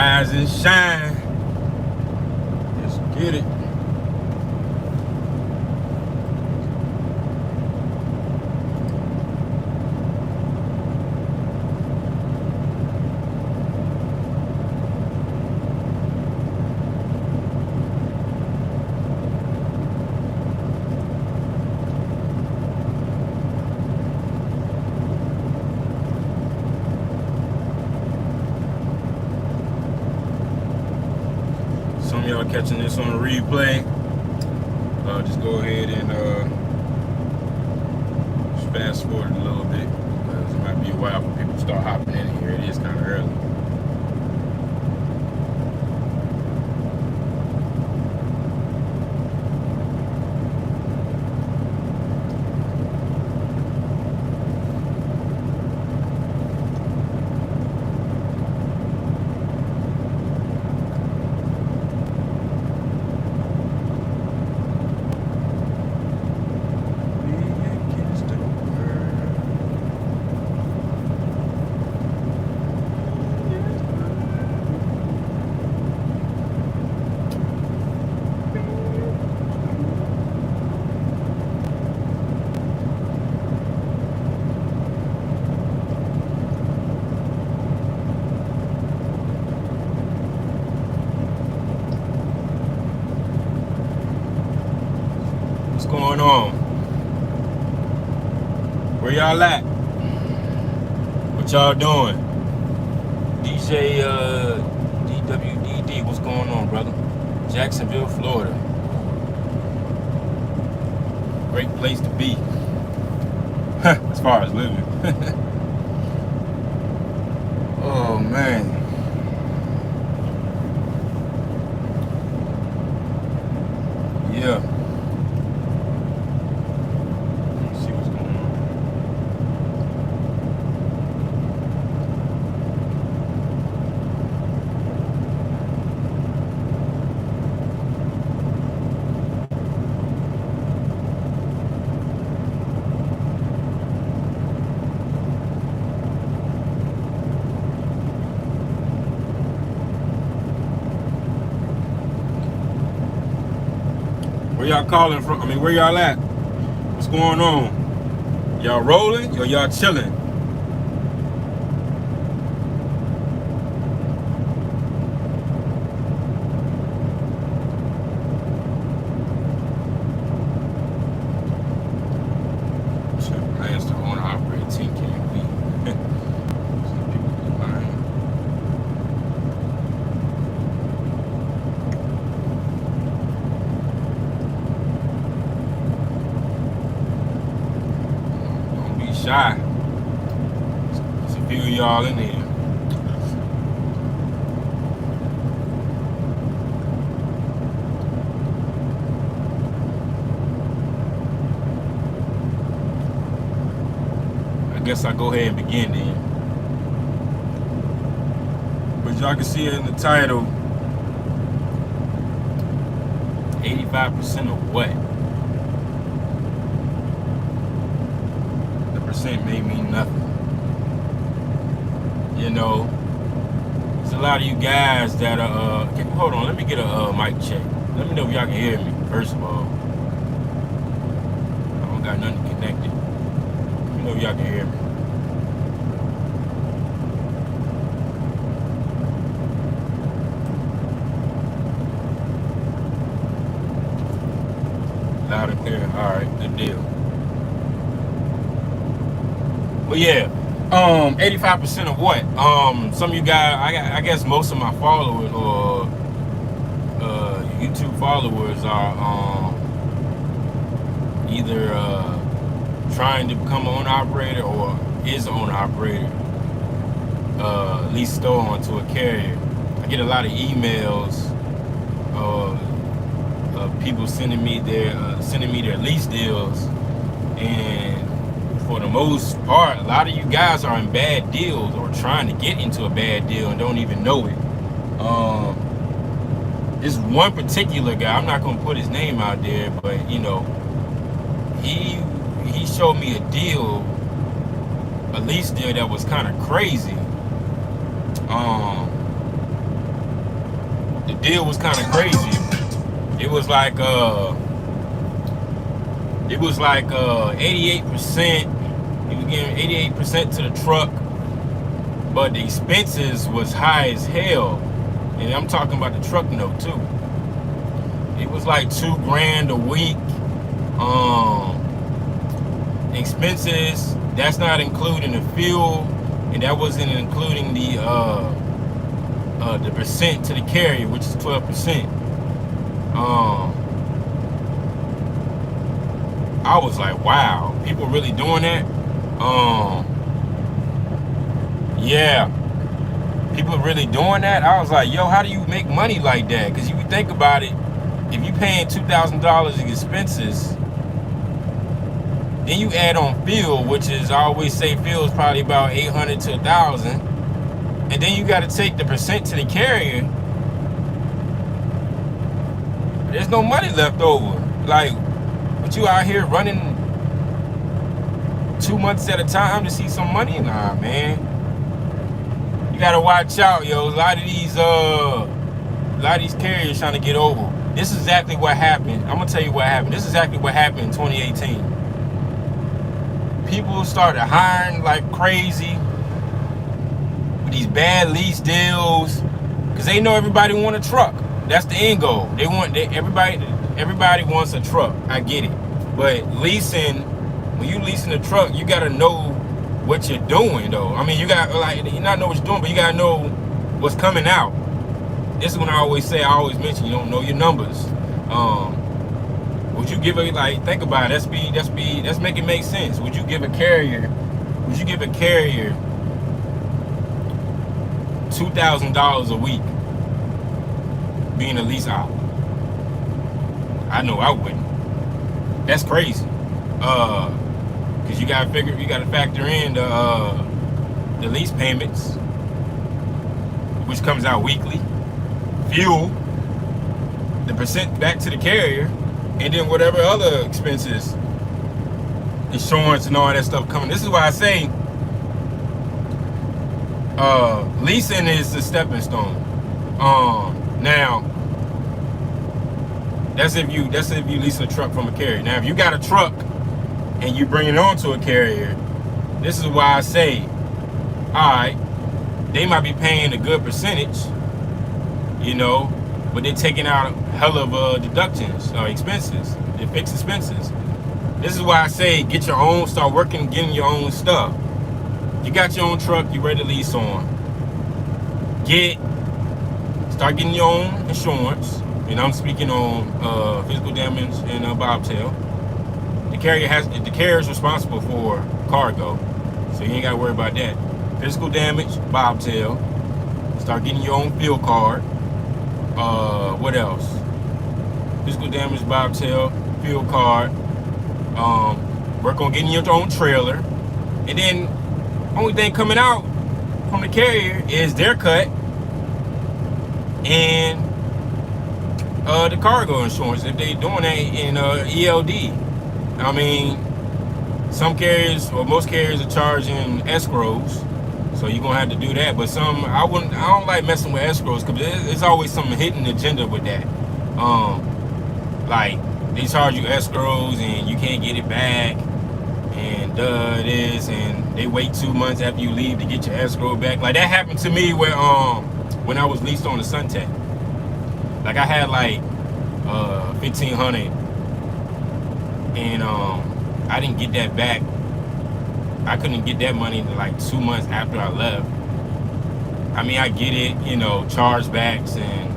Rise and shine. Let's get it. Some of y'all catching this on a replay. Just go ahead and just fast forward a little bit, because it might be a while for people to start hopping in here. It is kind of early. What's going on? Where y'all at? What y'all doing? DJ DWDD, what's going on, brother? Jacksonville, Florida. Great place to be. As far as living. Oh man. Yeah. Where y'all calling from? I mean, where y'all at? What's going on? Y'all rolling or y'all chilling? Plans to own and operate 10K a week. Some people be lying. Shy. There's a few of y'all in here. I guess I'll go ahead and begin then. But y'all can see it in the title. 85% of what? Percent may mean nothing. You know, there's a lot of you guys that are hold on, let me get a mic check. Let me know if y'all can hear me, first of all. I don't got nothing connected. Let me know if y'all can hear me. Loud and clear. Alright, good deal. But yeah, 85% of what? Some of you guys, I guess most of my followers or YouTube followers are either trying to become an owner-operator or is an owner-operator, lease store onto a carrier. I get a lot of emails of people sending me their lease deals, and for the most part, a lot of you guys are in bad deals or trying to get into a bad deal and don't even know it. This one particular guy, I'm not gonna put his name out there, but you know, he showed me a lease deal that was kind of crazy. deal was kind of crazy. It was like 88%. He was getting 88% to the truck, but the expenses was high as hell. And I'm talking about the truck note too. It was like $2,000 a week. Expenses, that's not including the fuel, and that wasn't including the percent to the carrier, which is 12%. I was like, wow, people really doing that? Yeah, people really doing that? I was like, yo, how do you make money like that? Because you think about it, if you paying $2,000 in expenses, then you add on fuel, which is, I always say fuel is probably about $800 to $1,000, and then you got to take the percent to the carrier. There's no money left over. Like, but you out here running 2 months at a time to see some money? Nah, man. You gotta watch out, yo. A lot of these carriers trying to get over. This is exactly what happened. I'm gonna tell you what happened. This is exactly what happened in 2018. People started hiring like crazy with these bad lease deals because they know everybody want a truck. That's the end goal. Everybody wants a truck. I get it. But leasing, when you leasing a truck, you gotta know what you're doing though. I mean, you got you not know what you're doing, but you gotta know what's coming out. This is when I always mention you don't know your numbers. Would you give think about it, let's make it make sense. Would you give a carrier $2,000 a week being a lease out? I know I wouldn't. That's crazy. Cause you gotta factor in the lease payments, which comes out weekly, fuel, the percent back to the carrier, and then whatever other expenses, insurance and all that stuff coming. This is why I say leasing is the stepping stone. Now that's if you lease a truck from a carrier. Now if you got a truck and you bring it on to a carrier, this is why I say, alright, they might be paying a good percentage, but they're taking out a hell of deductions or expenses, they fixed expenses. This is why I say get your own, start working, getting your own stuff. You got your own truck, you ready to lease on. Start getting your own insurance. And I'm speaking on physical damage and bobtail. The carrier is responsible for cargo, so you ain't gotta worry about that. Physical damage, bobtail. Start getting your own fuel card. What else? Physical damage, bobtail, fuel card. Work on getting your own trailer, and then only thing coming out from the carrier is their cut and the cargo insurance if they doing that in ELD. I mean, some carriers or most carriers are charging escrows, so you're gonna have to do that. But some I don't like messing with escrows because there's always some hidden agenda with that. Like they charge you escrows and you can't get it back, and this, and they wait 2 months after you leave to get your escrow back. Like that happened to me where when I was leased on the Suntech. Like I had like $1,500, and I didn't get that back. I couldn't get that money until like 2 months after I left. I mean, I get it, chargebacks and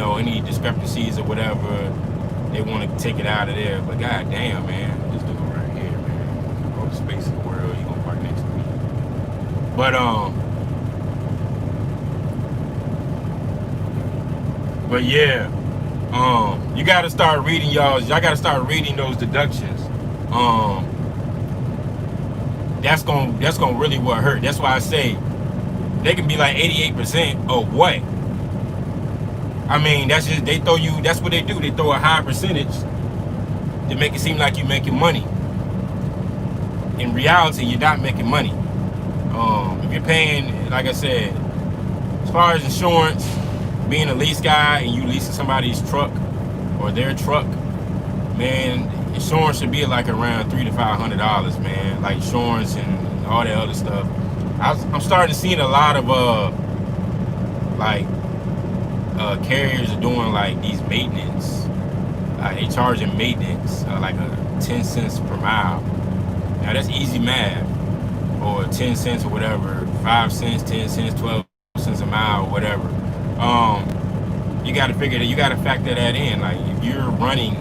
any discrepancies or whatever. They want to take it out of there, but god damn, man, this dude right here, man, all the space in the world, you gonna park next to me. But yeah, you gotta start reading y'all gotta start reading those deductions. That's gonna really what hurt. That's why I say they can be like 88% of what? I mean, that's just, that's what they do. They throw a high percentage to make it seem like you're making money. In reality, you're not making money. If you're paying, like I said, as far as insurance, being a lease guy and you leasing somebody's truck or their truck, man, insurance should be like around $300 to $500, man. Like insurance and all that other stuff. I'm starting to see a lot of carriers are doing like these maintenance. They charging maintenance like a 10 cents per mile. Now that's easy math, or 10 cents or whatever, 5 cents, 10 cents, 12 cents a mile or whatever. You got to figure that, you got to factor that in. Like if you're running,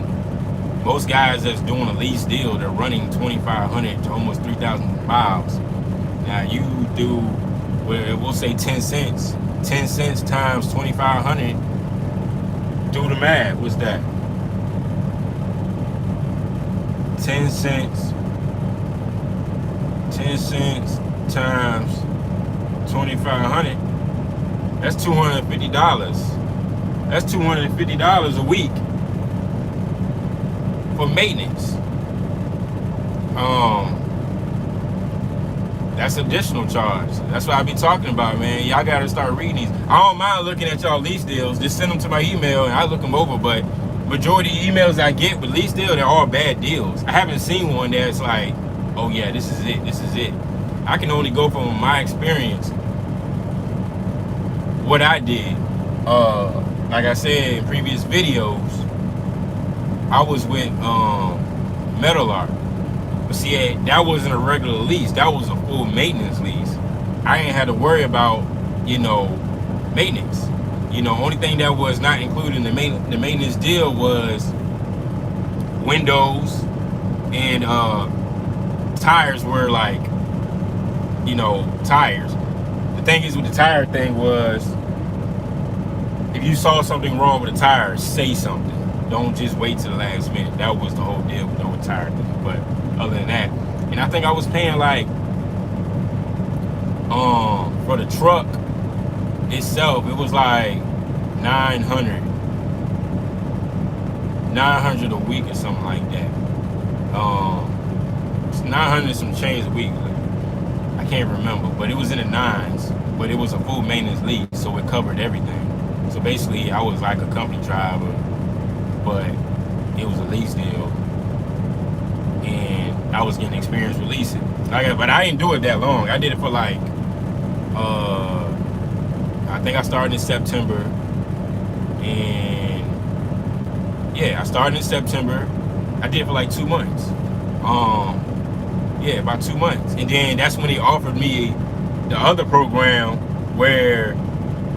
most guys that's doing a lease deal, they're running 2,500 to almost 3,000 miles. Now you do, we'll say 10 cents. 10 cents times 2,500. Do the math. What's that? 10 cents. 10 cents times 2,500. That's $250. That's $250 a week for maintenance. That's additional charge. That's what I be talking about, man. Y'all gotta start reading these. I don't mind looking at y'all lease deals. Just send them to my email and I look them over. But majority of emails I get with lease deals, they're all bad deals. I haven't seen one that's like, oh yeah, this is it. This is it. I can only go from my experience, what I did. Like I said in previous videos, I was with Metal Art. But see, that wasn't a regular lease. That was a full maintenance lease. I ain't had to worry about, maintenance. Only thing that was not included in the maintenance deal was windows and tires were like, tires. The thing is with the tire thing was, if you saw something wrong with the tires, say something. Don't just wait till the last minute. That was the whole deal with the whole tire thing. But other than that, and I think I was paying like for the truck itself, it was like 900 a week or something like that. It's 900 some change a week. I can't remember, but it was in the nines. But it was a full maintenance lease, so it covered everything. So basically, I was like a company driver, but it was a lease deal. And I was getting experience with leasing. But I didn't do it that long. I did it for like, I think I started in September. And yeah, I started in September. I did it for like 2 months. Yeah, about 2 months. And then that's when they offered me the other program where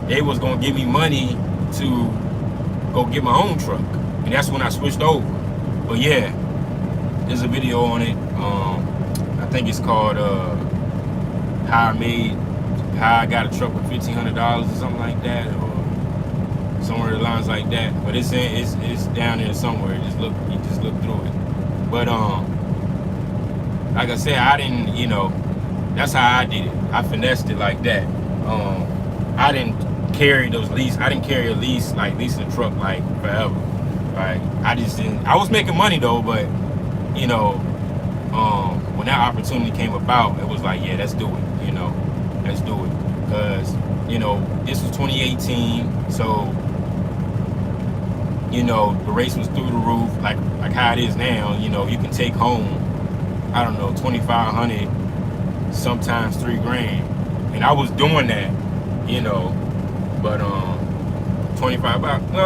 they was gonna give me money to go get my own truck. And that's when I switched over. But yeah, there's a video on it. I think it's called how I got a truck for $1,500 or something like that, or somewhere along the lines like that. But it's down there somewhere. You just look through it. But like I said, I didn't, that's how I did it. I finessed it like that. I didn't carry those lease. I didn't carry a lease, like leasing a truck like forever. Right? I just didn't. I was making money though, but when that opportunity came about, it was like, yeah, let's do it. Let's do it, because this was 2018, so the race was through the roof, like how it is now. You can take home, I don't know, 2,500, sometimes $3,000, and I was doing that, but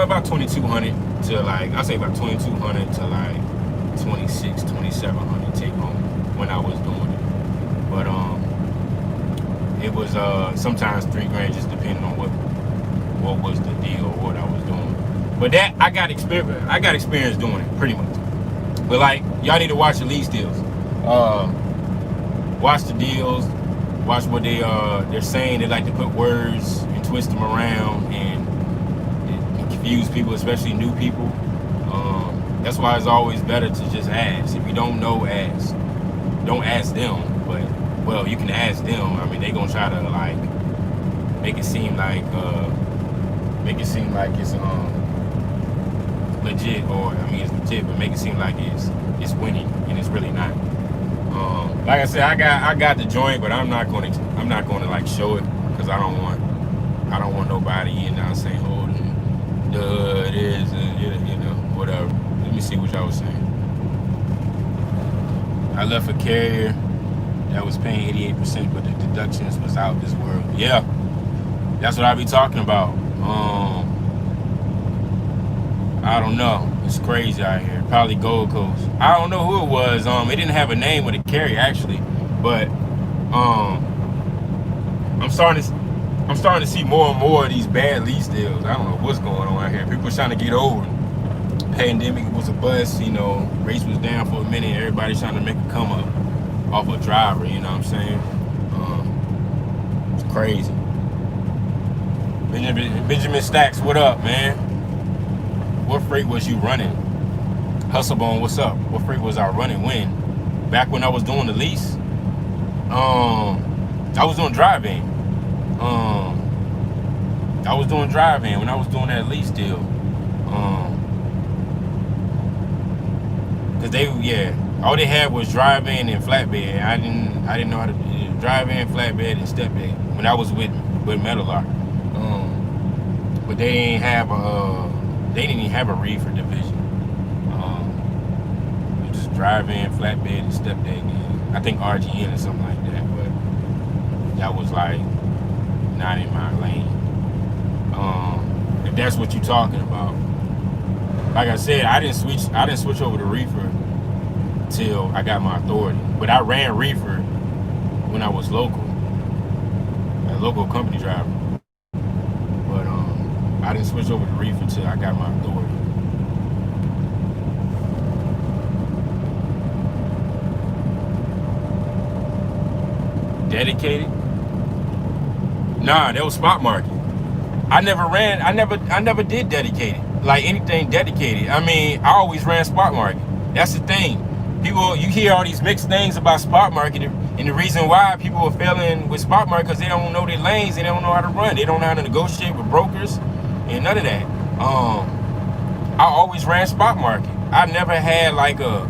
about 2,200 to like, I say about 2,200 to like 2,700 take home when I was doing it. But it was sometimes $3,000, just depending on what was the deal or what I was doing. But that I got experience doing it pretty much. But like, y'all need to watch the lease deals. Watch the deals. Watch what they're saying. They like to put words and twist them around and confuse people, especially new people. That's why it's always better to just ask. If you don't know, ask. Don't ask them, but well, you can ask them. I mean, they gonna try to like make it seem like it's legit, or I mean it's legit, but make it seem like it's winning, and it's really not. Like I said, I got the joint, but I'm not gonna like show it, because I don't want I don't want nobody, saying, oh, it is, whatever. Let me see what y'all was saying. I left a carrier that was paying 88%, but the deductions was out this world. Yeah, that's what I be talking about. I don't know. It's crazy out here. Probably Gold Coast. I don't know who it was. It didn't have a name with a carrier actually, but I'm starting to see more and more of these bad lease deals. I don't know what's going on out here. People trying to get over. Pandemic was a bust, race was down for a minute. Everybody's trying to make a come up off a driver. You know what I'm saying? It's crazy. Benjamin Stacks, what up, man? What freight was you running? Hustlebone, what's up? What freight was I running when? Back when I was doing the lease? I was doing drive-in. I was doing drive-in when I was doing that lease deal. Cause all they had was drive-in and flatbed. I didn't know how to do drive-in, flatbed, and step-bed when I was with Metalark. But they didn't have a reefer division. Just drive-in, flatbed, and step-bed. I think RGN or something like that. But that was like not in my lane. If that's what you're talking about. Like I said, I didn't switch over to reefer till I got my authority. But I ran reefer when I was local, a local company driver. But I didn't switch over to reefer till I got my authority. Dedicated? Nah, that was spot market. I never did dedicated. Like anything dedicated. I mean, I always ran spot market. That's the thing. People, you hear all these mixed things about spot market, and the reason why people are failing with spot market because they don't know their lanes, they don't know how to run, they don't know how to negotiate with brokers, and none of that. I always ran spot market. I never had like a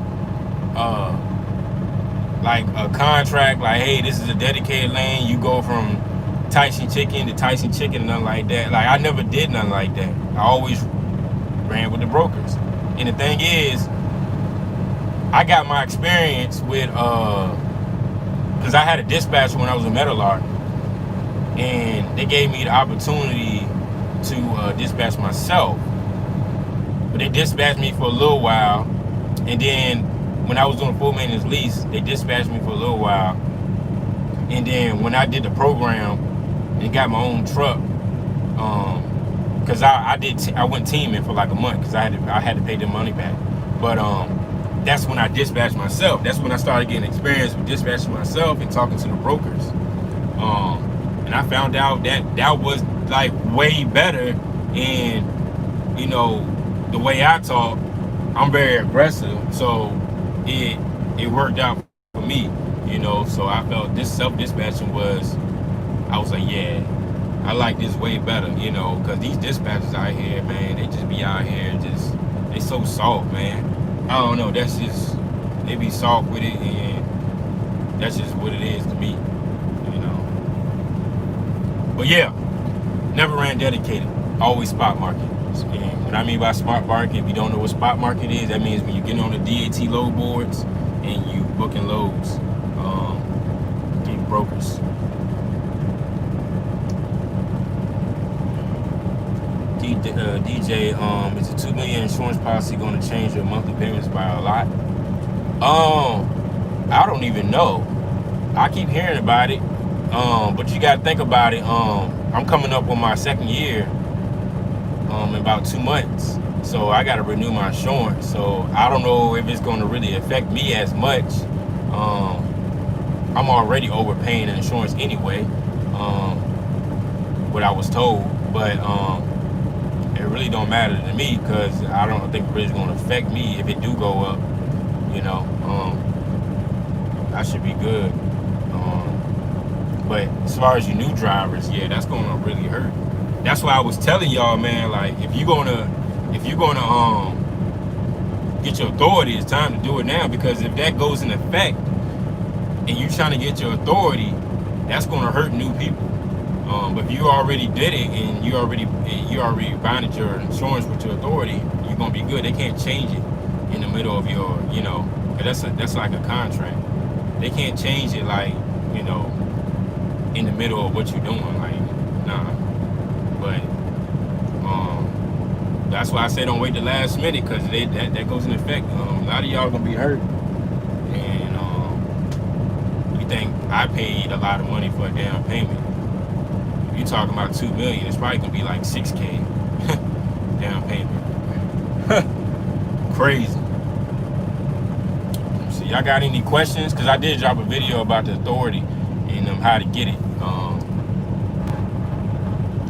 contract like, hey, this is a dedicated lane. You go from Tyson Chicken to Tyson Chicken and nothing like that. Like I never did nothing like that. I always ran with the brokers. And the thing is, I got my experience with because I had a dispatcher when I was a Metalark, and they gave me the opportunity to dispatch myself. But they dispatched me for a little while, and then when I was doing full maintenance lease, they dispatched me for a little while, and then when I did the program and got my own truck, because I went teaming for like a month because I had to pay them money back. But that's when I dispatched myself. That's when I started getting experience with dispatching myself and talking to the brokers. And I found out that was like way better. And the way I talk, I'm very aggressive, so it worked out for me. So I felt this self-dispatching I was like, yeah, I like this way better, because these dispatchers out here, man, they just be out here they so soft, man. I don't know, they be soft with it, and that's just what it is to me, But yeah, never ran dedicated, always spot market. And what I mean by spot market, if you don't know what spot market is, that means when you're getting on the DAT load boards and you booking loads through brokers. DJ, is the $2 million insurance policy going to change your monthly payments by a lot? I don't even know. I keep hearing about it, but you got to think about it. I'm coming up on my second year in about 2 months, so I got to renew my insurance. So I don't know if it's going to really affect me as much. I'm already overpaying the insurance anyway, what I was told, but it really don't matter to me because I don't think it's going to affect me if it do go up. I should be good. But as far as your new drivers, yeah, that's going to really hurt. That's why I was telling y'all, man, like if you're gonna get your authority, it's time to do it now, because if that goes in effect and you trying to get your authority, that's going to hurt new people. But if you already did it and you already bonded your insurance with your authority, you're gonna be good. They can't change it in the middle of your, 'cause that's like a contract. They can't change it like, in the middle of what you're doing. Like, nah. But that's why I say don't wait the last minute, because that goes in effect. A lot of y'all gonna be hurt, and you think I paid a lot of money for a down payment. You talking about $2 million? It's probably gonna be like $6K down payment. Crazy. So y'all got any questions? Because I did drop a video about the authority and how to get it.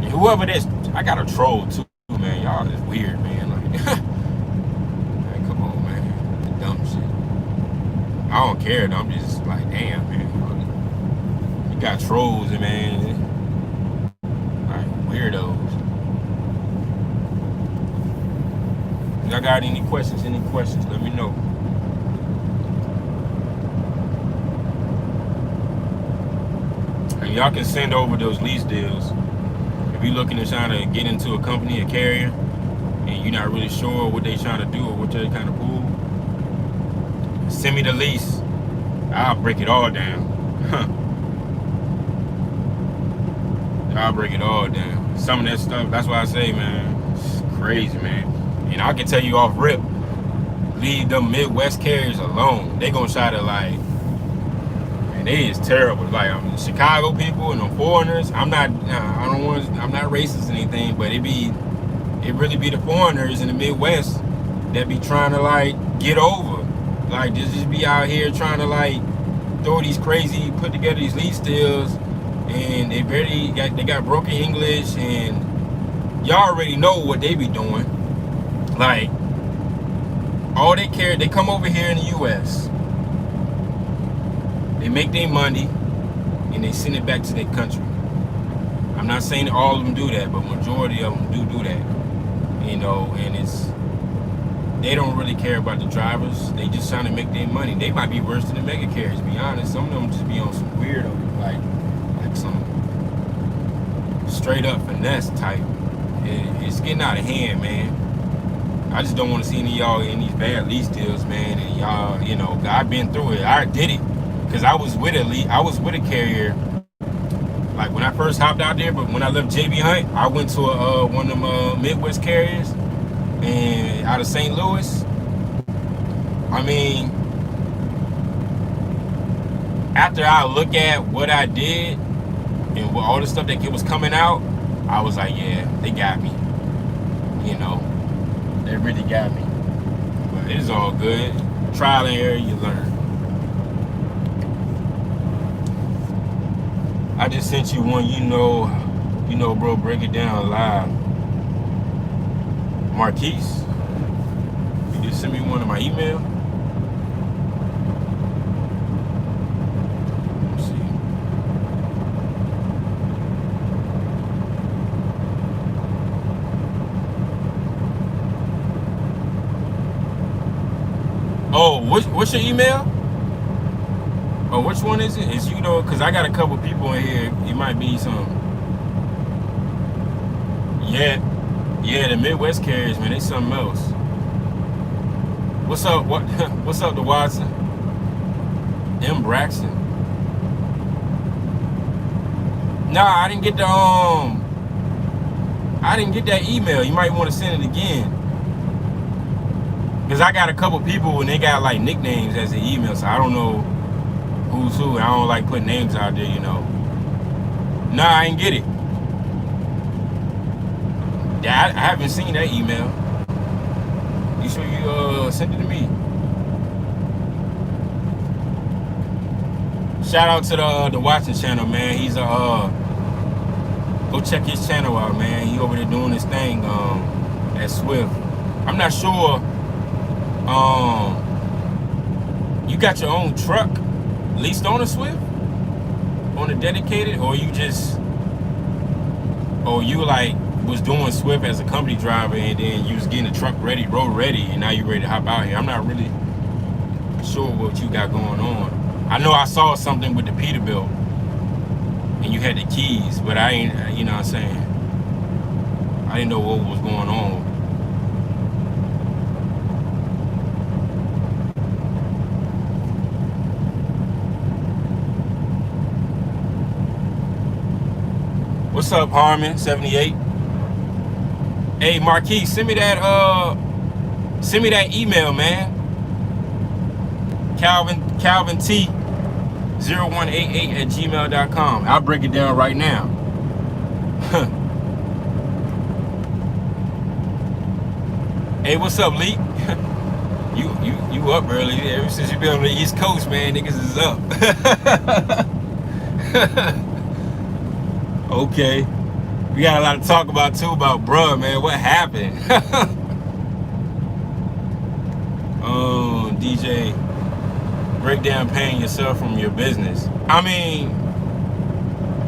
And whoever this, I got a troll too, man. Y'all is weird, man. Like, man, come on, man. Dumb shit. I don't care. I'm just like, damn, man. You got trolls, man. Weirdos. If y'all got any questions, let me know. And y'all can send over those lease deals. If you're looking to try to get into a company, a carrier, and you're not really sure what they're trying to do or what they're kind of pull, send me the lease. I'll break it all down. I'll break it all down. Some of that stuff, that's why I say, man, it's crazy, man. And I can tell you off rip, leave them Midwest carriers alone. They gonna try to, like, man, they is terrible. Like, Chicago people and them foreigners. I'm not racist or anything, but it really be the foreigners in the Midwest that be trying to, like, get over. Like, just be out here trying to, like, throw these crazy, put together these lease deals. And they got broken English, and y'all already know what they be doing. Like, all they care, they come over here in the U.S., they make their money, and they send it back to their country. I'm not saying that all of them do that, but majority of them do that. And they don't really care about the drivers. They just trying to make their money. They might be worse than the mega carriers, to be honest. Some of them just be on some weirdo, like some straight up finesse type. It's getting out of hand, man. I just don't want to see any of y'all in these bad lease deals, man. And y'all, I've been through it. I did it because I was with a carrier, like when I first hopped out there. But when I left JB Hunt, I went to one of them Midwest carriers, and out of St. Louis. I mean, after I look at what I did and all the stuff that was coming out, I was like, yeah, they got me. They really got me. But it's all good. Trial and error, you learn. I just sent you one, bro, break it down live. Marquise, you just send me one of my email. Oh, what's your email? Oh, which one is it? It's because I got a couple people in here. It might be some. Yeah, the Midwest carriers, man, they something else. What's up? What's up, to Watson? M. Braxton. Nah, I didn't get that email. You might want to send it again. Because I got a couple people and they got like nicknames as an email, so I don't know who's who. I don't like putting names out there, Nah, I didn't get it. Yeah, I haven't seen that email. You sure you sent it to me? Shout out to the Watson channel, man. He's go check his channel out, man. He over there doing his thing at Swift. I'm not sure. You got your own truck leased on a Swift, on a dedicated, or you like was doing Swift as a company driver, and then you was getting the truck ready, road ready, and now you ready to hop out here. I'm not really sure what you got going on. I know I saw something with the Peterbilt, and you had the keys, but I ain't, you know what I'm saying? I didn't know what was going on. What's up, Harmon 78? Hey, Marquis, send me that email, man. Calvin T 0188@gmail.com. I'll break it down right now. Hey, what's up, Lee? you up early? Ever since you been on the East Coast, man, niggas is up. Okay. We got a lot to talk about too about bruh, man. What happened? DJ, break down paying yourself from your business. I mean,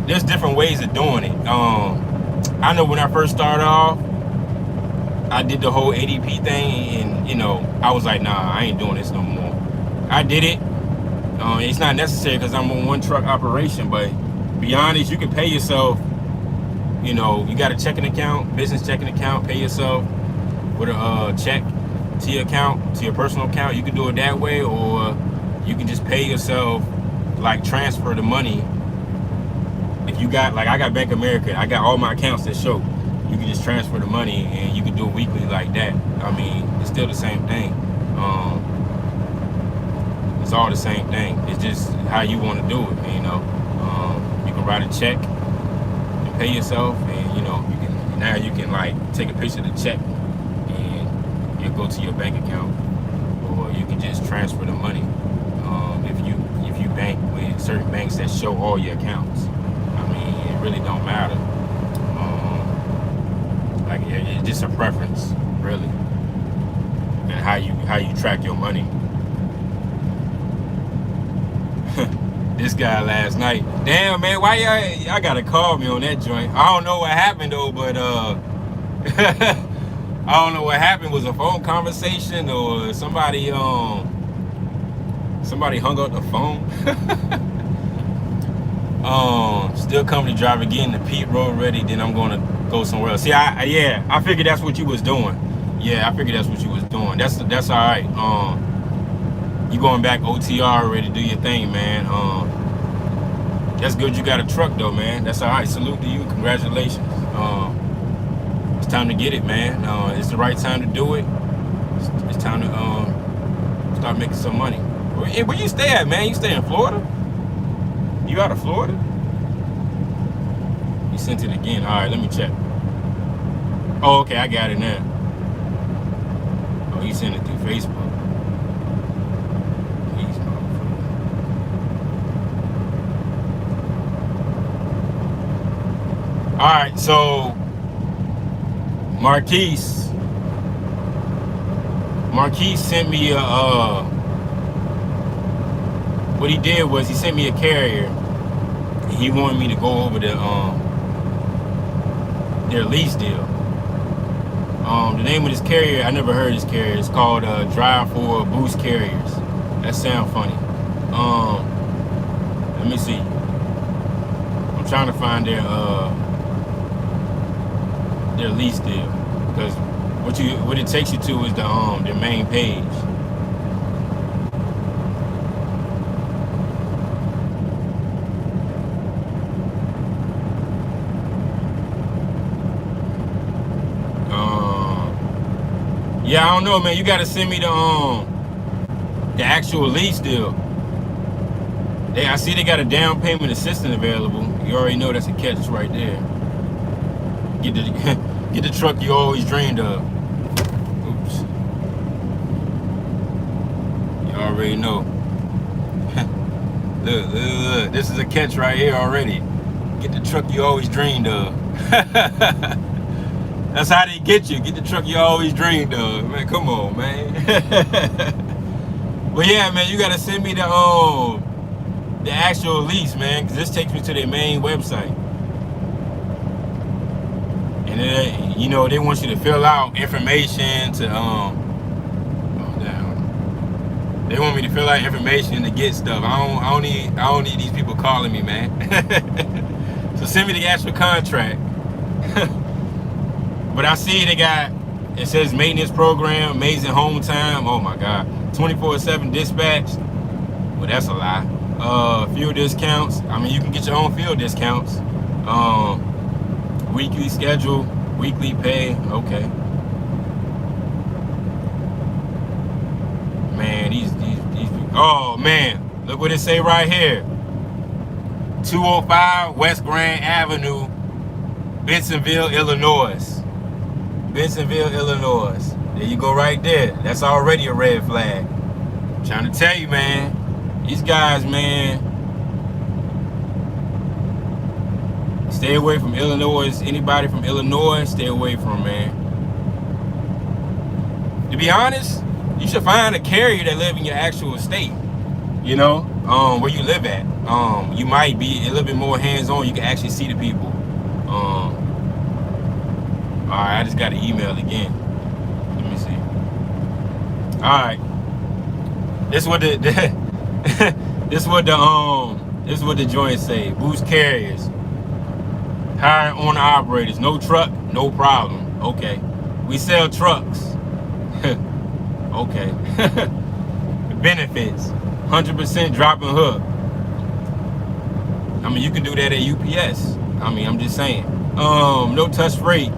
there's different ways of doing it. I know when I first started off, I did the whole ADP thing, and you know, I was like, nah, I ain't doing this no more. I did it. It's not necessary because I'm on one truck operation, but be honest, you can pay yourself. You know, you got a checking account, business checking account, pay yourself with a check to your account, to your personal account. You can do it that way, or you can just pay yourself, like transfer the money. If you got, like I got Bank of America, I got all my accounts that show. You can just transfer the money and you can do it weekly like that. I mean, it's still the same thing. It's all the same thing. It's just how you want to do it, you know. You can write a check and pay yourself, and you know, you can like take a picture of the check and you'll go to your bank account, or you can just transfer the money. If you bank with certain banks that show all your accounts, I mean, it really don't matter. Like it's just a preference, really, and how you track your money. This guy last night, damn man, why y'all gotta call me on that joint? I don't know what happened though, but I don't know what happened. Was a phone conversation or somebody hung up the phone? Still company driver, getting the Pete Road ready, then I'm gonna go somewhere else. See, I figured that's what you was doing. Yeah, I figured that's what you was doing. That's all right. You going back OTR ready to do your thing, man. That's good. You got a truck though, man. That's all right. Salute to you. Congratulations. It's time to get it, man. It's the right time to do it. It's time to start making some money. Where you stay at, man? You stay in Florida? You out of Florida? You sent it again. All right, let me check. Oh, okay, I got it now. Oh, he sent it through Facebook. All right, so Marquise sent me what he did was he sent me a carrier. He wanted me to go over their lease deal. The name of this carrier, I never heard of this carrier. It's called Drive for Boost Carriers. That sounds funny. Let me see. I'm trying to find their lease deal, because what it takes you to is their main page. Yeah, I don't know, man. You gotta send me the actual lease deal. I see they got a down payment assistance available. You already know that's a catch right there. Get the truck you always dreamed of. Oops. You already know. Look. This is a catch right here already. Get the truck you always dreamed of. That's how they get you. Get the truck you always dreamed of. Man, come on, man. But yeah, man, you gotta send me the actual lease, man, because this takes me to their main website. And you know, they want you to fill out information to they want me to fill out information to get stuff. I don't need these people calling me, man. So send me the actual contract. But I see they got, it says maintenance program, amazing home time. Oh my God. 24/7 dispatch. Well, that's a lie. Fuel discounts. I mean, you can get your own fuel discounts. Weekly schedule, weekly pay. Okay. Man, these oh man, look what it say right here. 205 West Grand Avenue, Bensenville, Illinois. Bensenville, Illinois. There you go right there. That's already a red flag. I'm trying to tell you, man. These guys, man. Stay away from Illinois. Anybody from Illinois, stay away from, man. To be honest, you should find a carrier that live in your actual state. You know, where you live at. You might be a little bit more hands-on. You can actually see the people. Alright, I just got an email again. Let me see. Alright. This is what the this is what the joint say. Boost carriers. Hire owner operators. No truck, no problem. Okay. We sell trucks. Okay. Benefits. 100% drop and hook. I mean, you can do that at UPS. I mean, I'm just saying. No touch freight.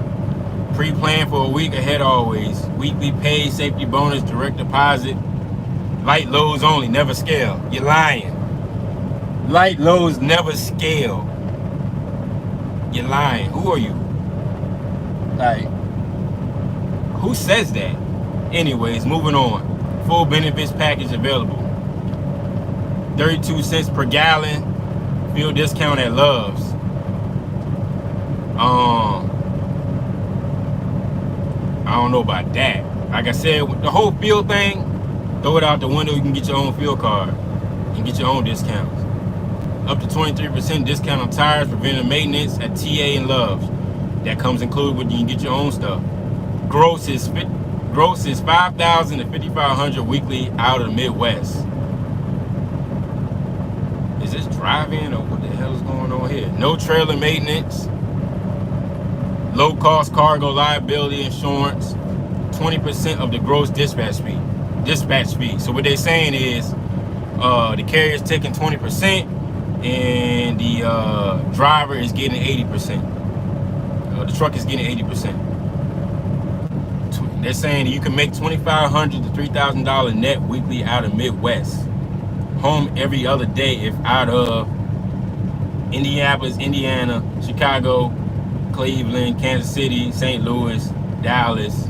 Pre-plan for a week ahead always. Weekly pay, safety bonus, direct deposit. Light loads only, never scale. You're lying. Light loads never scale. You're lying. Who are you? Like, who says that? Anyways, moving on. Full benefits package available. 32 cents per gallon. Fuel discount at Love's. I don't know about that. Like I said, the whole fuel thing, throw it out the window. You can get your own fuel card and get your own discounts. Up to 23% discount on tires, preventive maintenance at TA and Love's. That comes included when you can get your own stuff. Gross is 5,000 to 5,500 weekly out of the Midwest. Is this drive-in or what the hell is going on here? No trailer maintenance. Low cost cargo liability insurance. 20% of the gross dispatch fee. So what they're saying is the carrier's taking 20% and the driver is getting 80%. The truck is getting 80%. They're saying you can make $2,500 to $3,000 net weekly out of Midwest. Home every other day if out of Indianapolis, Indiana, Chicago, Cleveland, Kansas City, St. Louis, Dallas,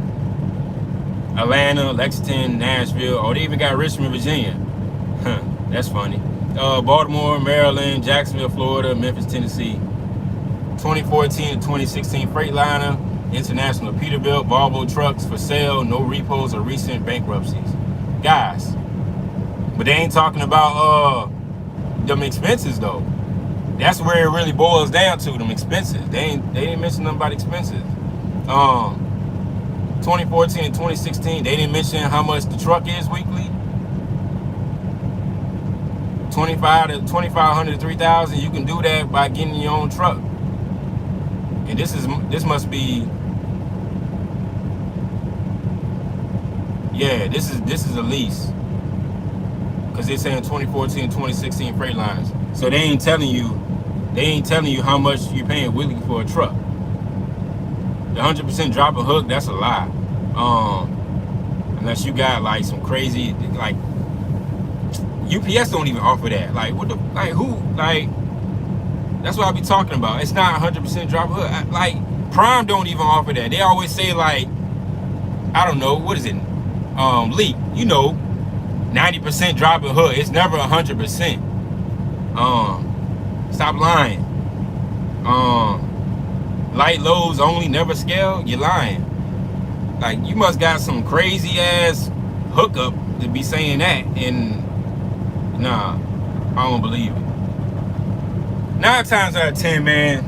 Atlanta, Lexington, Nashville, or they even got Richmond, Virginia. That's funny. Baltimore, Maryland, Jacksonville, Florida, Memphis, Tennessee. 2014 to 2016 Freightliner, International Peterbilt, Volvo trucks for sale, no repos or recent bankruptcies. Guys, but they ain't talking about them expenses though. That's where it really boils down to, them expenses. They ain't mention nothing about expenses. 2014 and 2016, they didn't mention how much the truck is weekly. 2,500 to 3,000. You can do that by getting your own truck. And this must be, yeah, this is a lease. Because they're saying 2014 and 2016 Freightlines. So they ain't telling you how much you're paying weekly for a truck. The 100% drop and hook, that's a lie. Unless you got like some crazy, like UPS don't even offer that. Like what the, like who, like that's what I be talking about. It's not 100% drop and hook. Like Prime don't even offer that. They always say like, I don't know, what is it? Leak, you know, 90% drop and hook. It's never 100%. Stop lying. Light loads only, never scale. You're lying. Like you must got some crazy ass hookup to be saying that. And nah, I don't believe it. 9 times out of 10, man,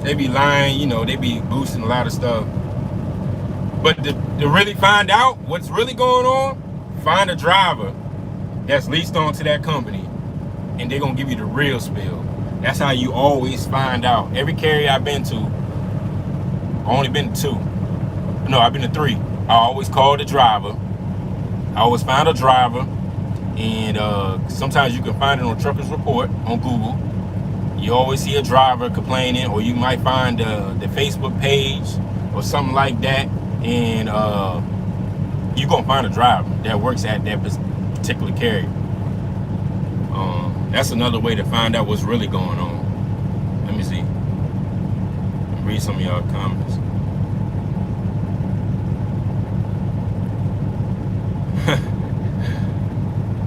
they be lying. You know, they be boosting a lot of stuff. But to really find out what's really going on, find a driver that's leased on to that company, and they're gonna give you the real spill. That's how you always find out. Every carrier I've been to, I've only been to 2. No, I've been to 3. I always call the driver. I always find a driver, and sometimes you can find it on Truckers Report on Google. You always see a driver complaining, or you might find the Facebook page or something like that, and you're gonna find a driver that works at that particular carrier. That's another way to find out what's really going on. Let me see. Read some of y'all comments.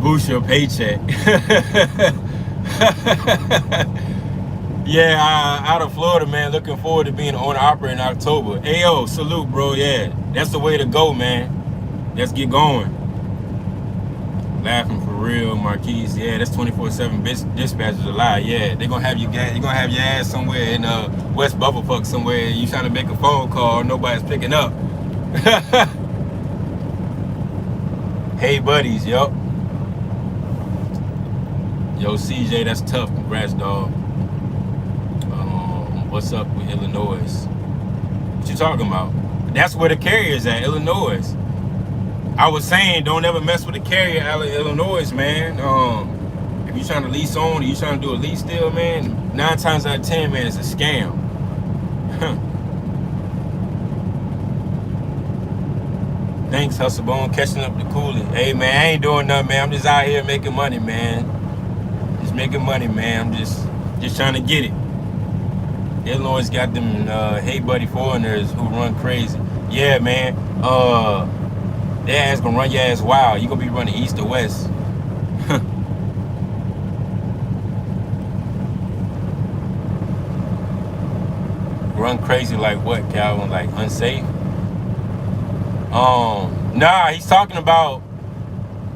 Boost your paycheck. Yeah, out of Florida, man. Looking forward to being an owner-operator in October. Ayo, salute, bro. Yeah, that's the way to go, man. Let's get going. Laughing for real, Marquise. Yeah, that's 24/7 dispatchers a lie. Yeah, they're gonna have you guys. You're gonna have your ass somewhere in West Bubblefuck somewhere. You trying to make a phone call, nobody's picking up. Hey, buddies, yo. Yo, CJ, that's tough. Congrats, dog. What's up with Illinois? What you talking about? That's where the carrier's at, Illinois. I was saying, don't ever mess with a carrier out of Illinois, man. If you're trying to lease on, or you trying to do a lease deal, man, 9 times out of 10, man, it's a scam. Thanks, Hustlebone, catching up to Cooley. Hey, man, I ain't doing nothing, man. I'm just out here making money, man. Just making money, man. I'm just trying to get it. Illinois got them hey buddy foreigners who run crazy. Yeah, man. Their ass gonna run your ass wild. You gonna be running east or west. Run crazy like what, Calvin? Like unsafe? Nah, he's talking about,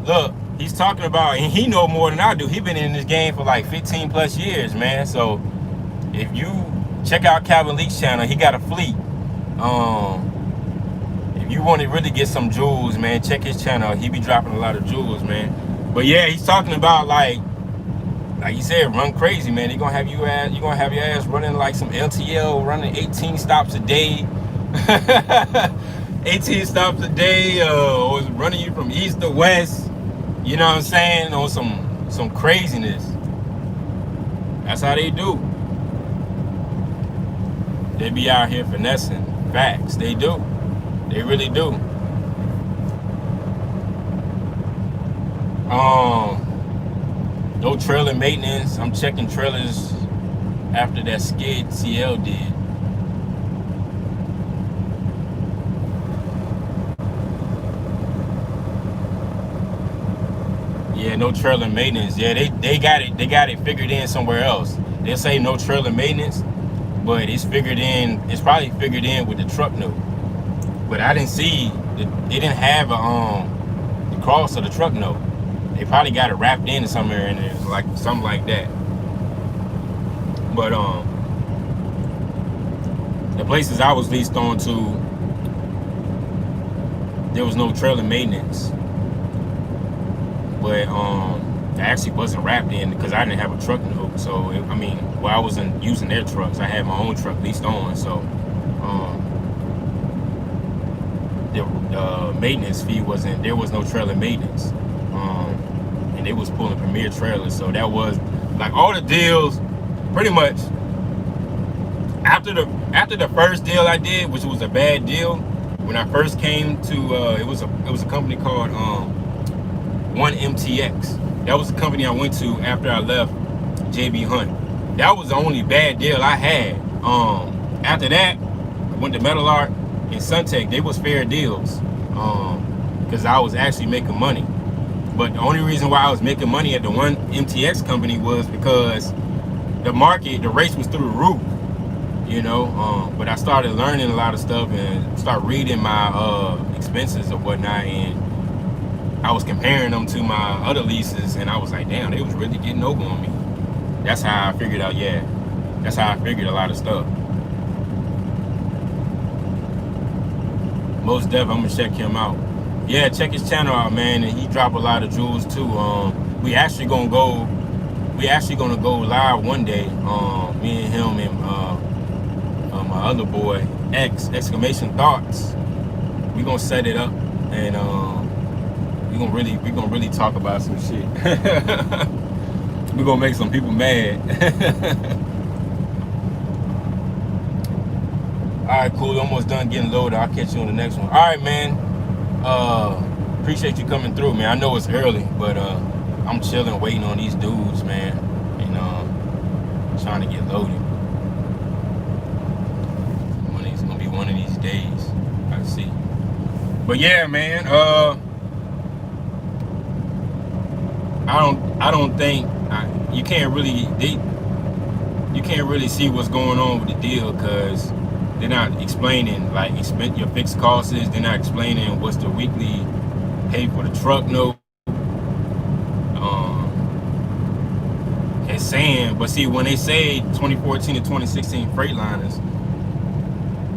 look, he's talking about, and he know more than I do. He been in this game for like 15 plus years, man. So if you check out Calvin Leak's channel, he got a fleet. If you want to really get some jewels, man, check his channel. He be dropping a lot of jewels, man. But yeah, he's talking about like he said, run crazy, man. You're gonna have your ass running like some LTL, running 18 stops a day. 18 stops a day, or running you from east to west. You know what I'm saying? On some craziness. That's how they do. They be out here finessing. Facts. They do. They really do. No trailer maintenance. I'm checking trailers after that skid CL did. Yeah, no trailer maintenance. Yeah, they got it figured in somewhere else. They'll say no trailer maintenance, but it's figured in. It's probably figured in with the truck note. But I didn't see they didn't have the cross of the truck note. They probably got it wrapped in somewhere in there, like something like that. But the places I was leased on to, there was no trailer maintenance. But it actually wasn't wrapped in because I didn't have a truck note. So I wasn't using their trucks. I had my own truck leased on. So the maintenance fee wasn't. There was no trailer maintenance. And they was pulling Premier trailers. So that was like all the deals, pretty much. After the first deal I did, which was a bad deal, when I first came to it was a company called 1MTX. That was the company I went to after I left JB Hunt. That was the only bad deal I had. After that, I went to Metal Art and Suntech. They was fair deals because I was actually making money. But the only reason why I was making money at the 1MTX company was because the race was through the roof. You know, but I started learning a lot of stuff and start reading my expenses or whatnot, and I was comparing them to my other leases, and I was like, damn, they was really getting over on me. That's how I figured out, that's how I figured a lot of stuff. Most Dev, I'm gonna check him out. Yeah, check his channel out, man, and he drop a lot of jewels too. We actually gonna go we actually gonna go live one day. Me and him and my other boy, exclamation thoughts. We gonna set it up and we gonna really talk about some shit. We gonna make some people mad. All right, cool. Almost done getting loaded. I'll catch you on the next one. All right, man. Appreciate you coming through, man. I know it's early, but I'm chilling, waiting on these dudes, man. And trying to get loaded. It's gonna be one of these days. I see. But yeah, man. I don't think you can't really see what's going on with the deal because they're not explaining like your fixed costs is. They're not explaining what's the weekly pay for the truck note. It's saying, but see, when they say 2014 to 2016 Freightliners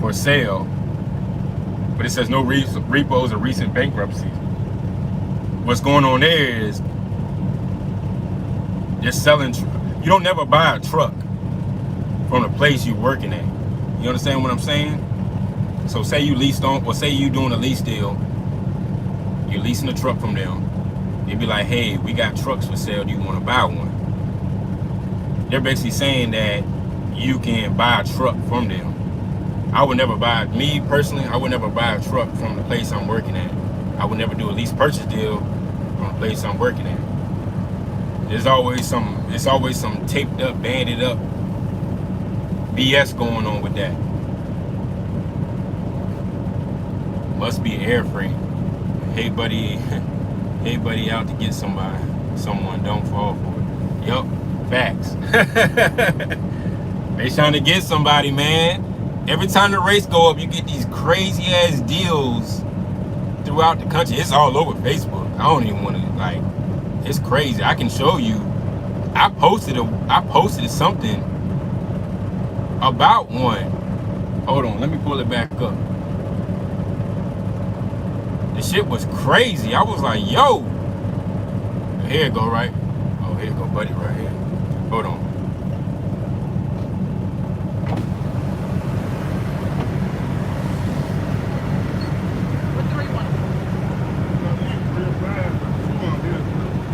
for sale, but it says no repos or recent bankruptcies. What's going on there is they're selling. You don't never buy a truck from the place you're working at. You understand what I'm saying? So say you leased on, or say you doing a lease deal. You're leasing a truck from them. They'd be like, hey, we got trucks for sale. Do you want to buy one? They're basically saying that you can buy a truck from them. I would never buy, me personally, I would never buy a truck from the place I'm working at. I would never do a lease purchase deal from the place I'm working at. There's always some taped up, banded up BS going on with that. Must be air freight. Hey buddy out to get someone, don't fall for it. Yup, facts. They trying to get somebody, man. Every time the rates go up, you get these crazy ass deals throughout the country. It's all over Facebook. I don't even want to, like, it's crazy. I can show you. I posted something about one. Hold on, let me pull it back up. The shit was crazy. I was like, yo. Here it go, right? Oh, here it go, buddy, right here. Hold on.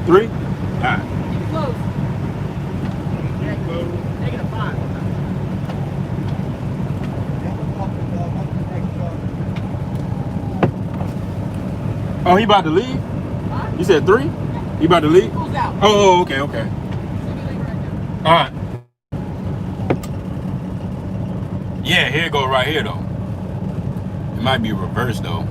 Three? Alright. Keep it close. Negative 5. Oh, he about to leave? Huh? You said 3? He about to leave? Who's out? Oh, okay. Alright. Yeah, here it go right here though. It might be reversed though.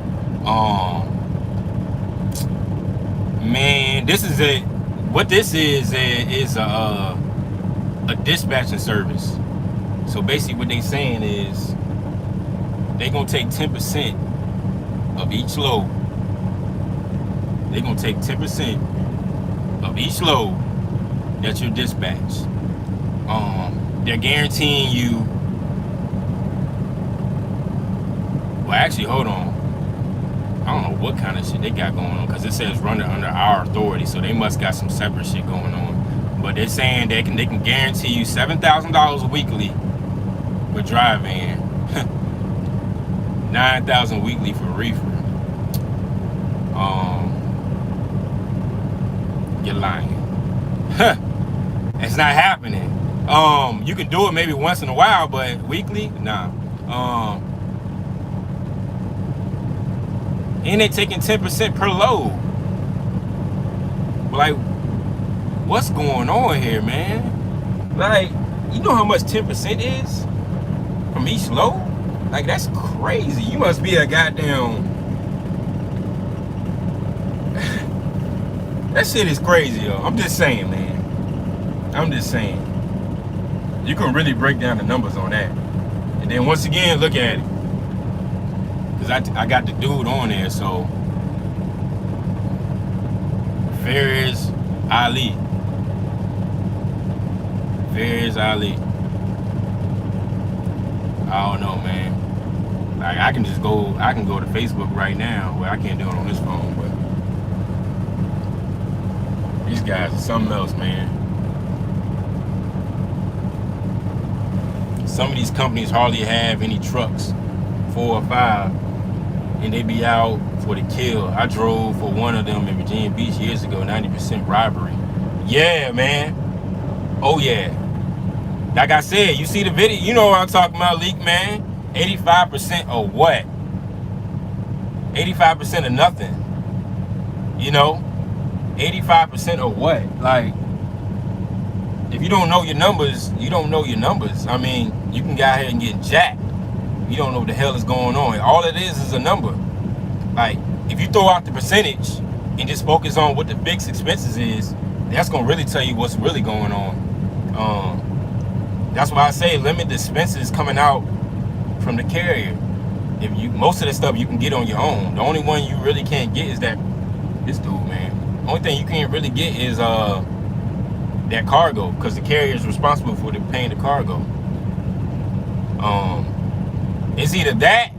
Man, this is it. What this is a dispatching service. So basically what they saying is they gonna take 10% of each load. They gonna take 10% of each load that you dispatch. They're guaranteeing you. Well, actually, hold on. I don't know what kind of shit they got going on because it says run under our authority, so they must got some separate shit going on. But they're saying they can guarantee you $7,000 weekly with drive-in, $9,000 weekly for reefer. You're lying. It's not happening. You can do it maybe once in a while, but weekly, nah. And they taking 10% per load. But like, what's going on here, man? Like, you know how much 10% is from each load? Like, that's crazy. You must be a goddamn. That shit is crazy, yo. I'm just saying, man. I'm just saying. You can really break down the numbers on that. And then once again, look at it. Because I got the dude on there, so. Fairs Ali. Fairs Ali. I don't know, man. Like, I can go to Facebook right now. Well, I can't do it on this phone, but these guys are something else, man. some of these companies hardly have any trucks, 4 or 5, and they be out for the kill. I drove for one of them in Virginia Beach years ago, 90% robbery. Yeah, man. Oh yeah. Like I said, you see the video, you know what I'm talking about, Leak Man. 85% of what? 85% of nothing. You know? 85% of what? Like, if you don't know your numbers, you don't know your numbers. I mean, you can go ahead and get jacked. You don't know what the hell is going on. All it is a number. Like, if you throw out the percentage and just focus on what the fixed expenses is, that's gonna really tell you what's really going on. That's why I say limit the expenses coming out from the carrier. If you, most of the stuff you can get on your own. The only one you really can't get is this dude, man. The only thing you can't really get is that cargo, because the carrier is responsible for paying the cargo. It's either that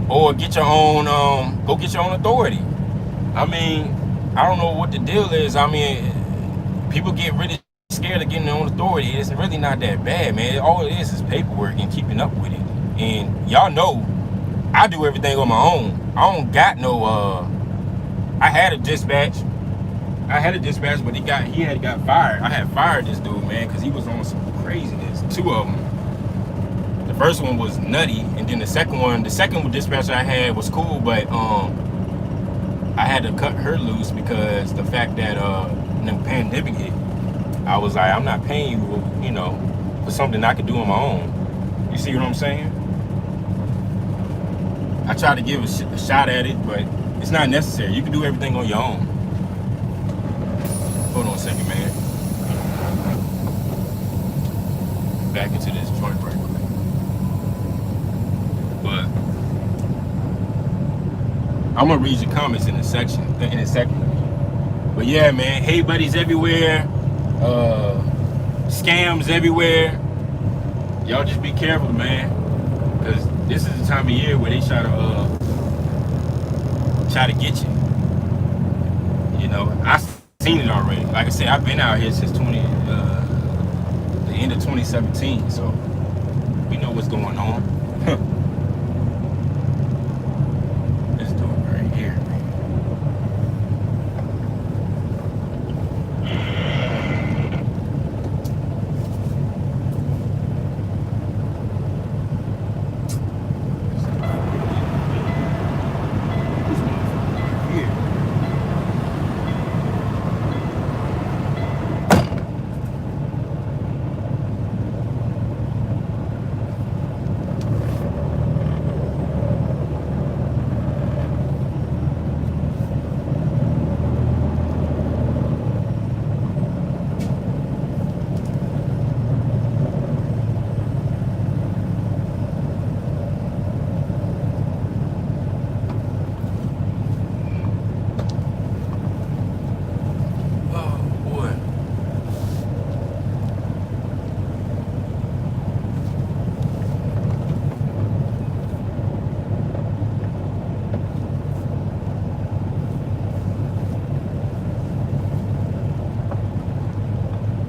or get your own, go get your own authority. I mean, I don't know what the deal is. I mean, people get really scared of getting their own authority. It's really not that bad, man. All it is paperwork and keeping up with it. And y'all know, I do everything on my own. I don't got no, I had a dispatch, but he had got fired. I had fired this dude, man, because he was on some craziness. 2 of them. The first one was nutty, and then the second dispatcher I had was cool, but I had to cut her loose because the fact that the pandemic hit. I was like, I'm not paying you, for something I could do on my own. You see what I'm saying? I tried to give a shot at it, but it's not necessary. You can do everything on your own. Hold on a second, man. Back into this joint right quick. But I'm gonna read your comments in a second. But yeah, man, hey buddies everywhere, scams everywhere. Y'all just be careful, man, because this is the time of year where they try to get you. I seen it already. Like I said, I've been out here since the end of 2017, so we know what's going on. Let's do it right here.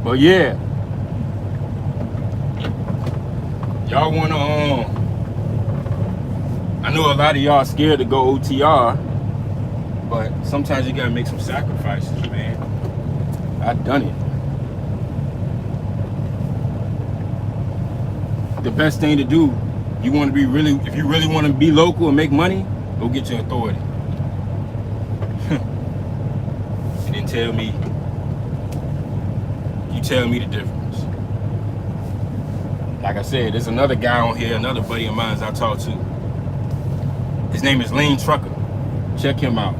But yeah, y'all wanna I know a lot of y'all scared to go OTR, but sometimes you gotta make some sacrifices, man. I've done it. The best thing to do, if you really want to be local and make money, go get your authority. And then tell me the difference. Like I said, there's another guy on here, another buddy of mine I talked to. His name is Lean Trucker. Check him out.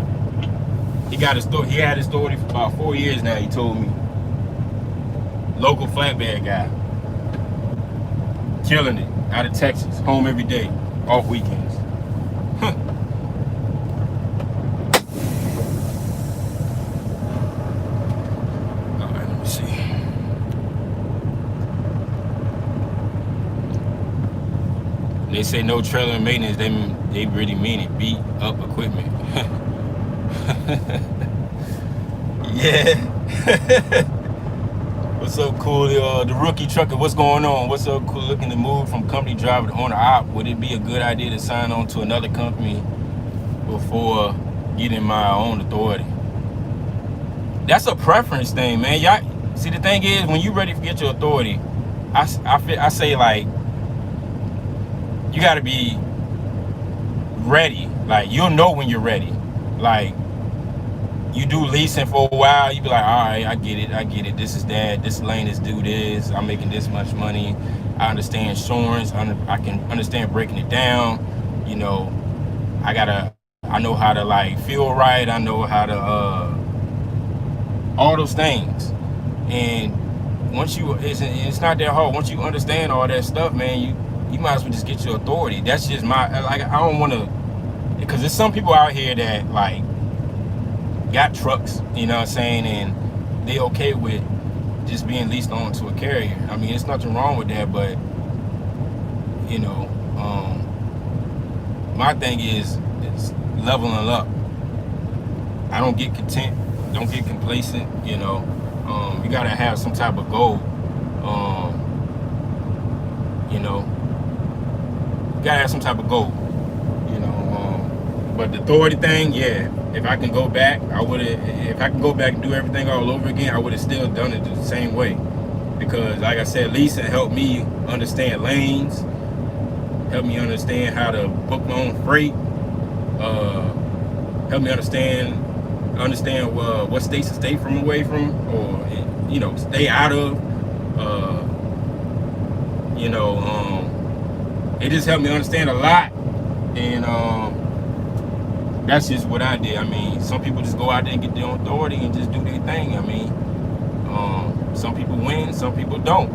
He had his authority for about 4 years now, he told me. Local flatbed guy. Killing it. Out of Texas. Home every day. Off weekends. Alright, let me see. They say no trailer maintenance, they really mean it. Beat up equipment. Yeah. What's up, Cooley? The rookie trucker, what's going on? What's up, Cooley? Looking to move from company driver to owner op. Would it be a good idea to sign on to another company before getting my own authority? That's a preference thing, man. Y'all see, the thing is, when you ready to get your authority, I say like you got to be ready. Like you'll know when you're ready. Like you do leasing for a while, you be like, all right, I get it. This is that. This lane is do this. I'm making this much money. I understand insurance. I can understand breaking it down. You know, I know how to like feel right. I know how to all those things. And once it's not that hard. Once you understand all that stuff, man, you might as well just get your authority. That's just my like. I don't want to, because there's some people out here that like got trucks, you know what I'm saying, and they okay with just being leased on to a carrier. I mean, there's nothing wrong with that, but you know, my thing is leveling up. I don't get content, don't get complacent, you know. You gotta have some type of goal. You know, you gotta have some type of goal, you know. But the authority thing, yeah, if I can go back, I would have. If I can go back and do everything all over again, I would have still done it the same way. Because, like I said, Leasing helped me understand lanes, helped me understand how to book my own freight, helped me understand what states to stay from away from, or you know, stay out of. You know, it just helped me understand a lot, and that's just what I did. I mean, some people just go out there and get their own authority and just do their thing. I mean, some people win, some people don't.